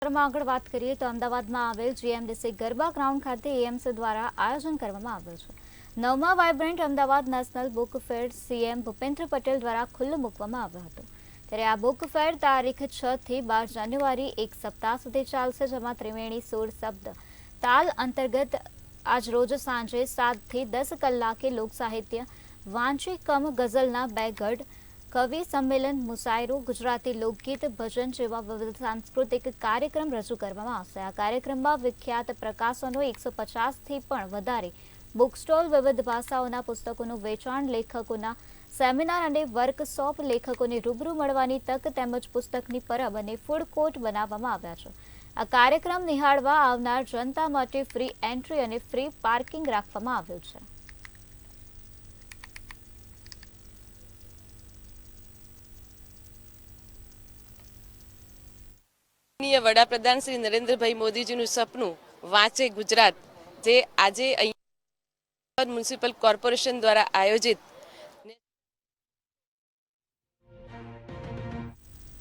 આગળ વાત કરીએ તો અમદાવાદમાં આવેલ જીએમડીસી ગરબા ગ્રાઉન્ડ ખાતે એએમસી દ્વારા આયોજન કરવામાં આવેલ છે. 9મા vibrant Ahmedabad national book fair CM Bhupendra Patel દ્વારા ખુલ્લો મૂકવામાં આવ્યો હતો. ત્યારે આ બુક ફેર તારીખ 6 થી 12 જાન્યુઆરી એક સપ્તાહ સુધી ચાલશે, જેમાં ત્રિવેણી સુર શબ્દ તાલ અંતર્ગત આજ રોજ સાંજે 7 થી 10 કલાકે લોકસાહિત્ય વાંચી કમ ગઝલના 2 ગઢ, કવિ સંમેલન, મુશાયરો, ગુજરાતી લોકગીત, ભજન જેવા વિવિધ સાંસ્કૃતિક કાર્યક્રમ રજૂ કરવામાં આવશે. આ કાર્યક્રમમાં વિખ્યાત પ્રકાશનો 150થી પણ વધારે બુક સ્ટોલ, વિવિધ ભાષાઓના પુસ્તકોનું વેચાણ, લેખકોના સેમિનાર અને વર્કશોપ, લેખકોને રૂબરૂ મળવાની તક તેમજ પુસ્તકની પરબ અને ફૂડ કોર્ટ બનાવવામાં આવ્યા છે. આ કાર્યક્રમ નિહાળવા આવનાર જનતા માટે ફ્રી એન્ટ્રી અને ફ્રી પાર્કિંગ રાખવામાં આવ્યું છે. વડાપ્રધાન શ્રી નરેન્દ્રભાઈ મોદીજીનું સપનું વાંચે ગુજરાત, જે આજે અહીંયા મ્યુનિસિપલ કોર્પોરેશન દ્વારા આયોજિત